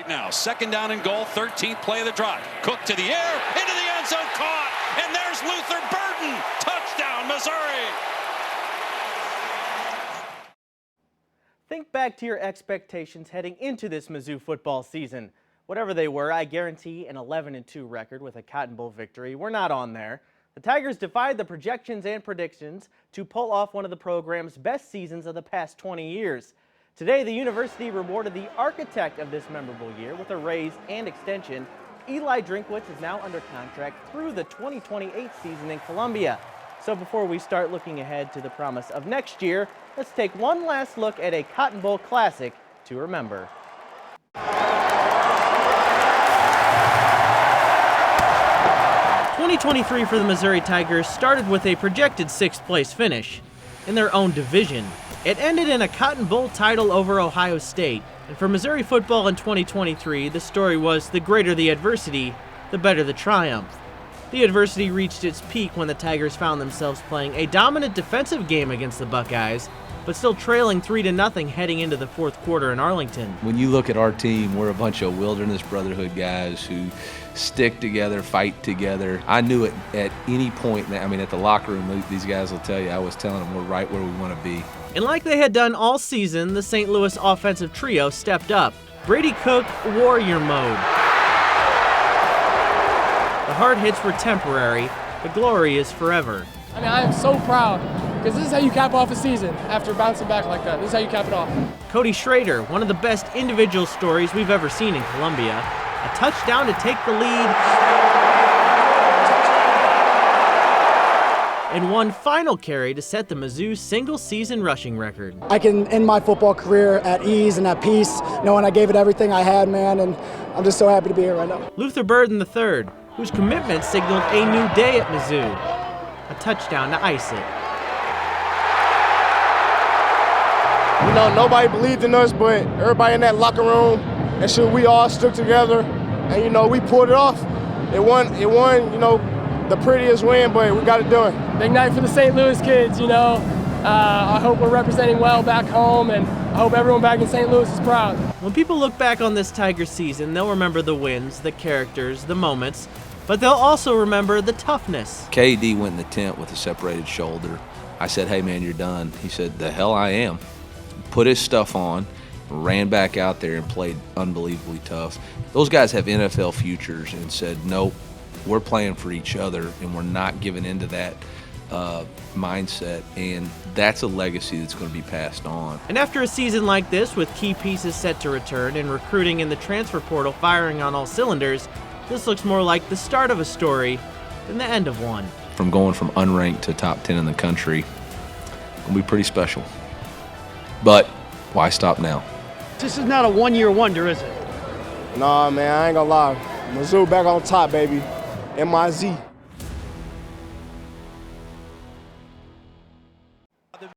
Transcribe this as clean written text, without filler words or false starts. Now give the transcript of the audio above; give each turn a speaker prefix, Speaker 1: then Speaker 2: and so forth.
Speaker 1: right now. 2nd down and goal, 13th play of the drive. Cook to the air, into the end zone, caught. And there's Luther Burden. Touchdown, Missouri.
Speaker 2: Think back to your expectations heading into this Mizzou football season. Whatever they were, I guarantee an 11-2 record with a Cotton Bowl victory. We're not on there. The Tigers defied the projections and predictions to pull off one of the program's best seasons of the past 20 years. Today, the university rewarded the architect of this memorable year with a raise and extension. Eli Drinkwitz is now under contract through the 2028 season in Columbia. So before we start looking ahead to the promise of next year, let's take one last look at a Cotton Bowl Classic to remember. 2023 for the Missouri Tigers started with a projected 6th place finish in their own division. It ended in a Cotton Bowl title over Ohio State. And for Missouri football in 2023, the story was the greater the adversity, the better the triumph. The adversity reached its peak when the Tigers found themselves playing a dominant defensive game against the Buckeyes, but still trailing 3-0 heading into the 4th quarter in Arlington.
Speaker 3: When you look at our team, we're a bunch of wilderness brotherhood guys who stick together, fight together. I knew it at any point. At the locker room, these guys will tell you, I was telling them we're right where we want to be.
Speaker 2: And like they had done all season, the St. Louis offensive trio stepped up. Brady Cook, warrior mode. The hard hits were temporary, the glory is forever.
Speaker 4: I am so proud, because this is how you cap off a season after bouncing back like that. This is how you cap it off. Cody
Speaker 2: Schrader, one of the best individual stories we've ever seen in Columbia. A touchdown to take the lead. And one final carry to set the Mizzou single-season rushing record.
Speaker 5: I can end my football career at ease and at peace, knowing I gave it everything I had, man, and I'm just so happy to be here right now.
Speaker 2: Luther Burden III, whose commitment signaled a new day at Mizzou. A touchdown to ice it.
Speaker 6: Nobody believed in us, but everybody in that locker room, and shit, we all stuck together, and, we pulled it off. It won, the prettiest win, but we got it done.
Speaker 4: Big night for the St. Louis kids, I hope we're representing well back home, and I hope everyone back in St. Louis is proud.
Speaker 2: When people look back on this Tiger season, they'll remember the wins, the characters, the moments, but they'll also remember the toughness.
Speaker 3: KD went in the tent with a separated shoulder. I said, hey man, you're done. He said, the hell I am. Put his stuff on, ran back out there and played unbelievably tough. Those guys have NFL futures and said, nope, we're playing for each other and we're not giving into that mindset, and that's a legacy that's going to be passed on.
Speaker 2: And after a season like this, with key pieces set to return and recruiting in the transfer portal firing on all cylinders, this looks more like the start of a story than the end of one.
Speaker 3: From going from unranked to top 10 in the country, it'll be pretty special. But why stop now?
Speaker 7: This is not a one-year wonder, is it?
Speaker 6: Nah, man, I ain't gonna lie. Mizzou back on top, baby. MIZ.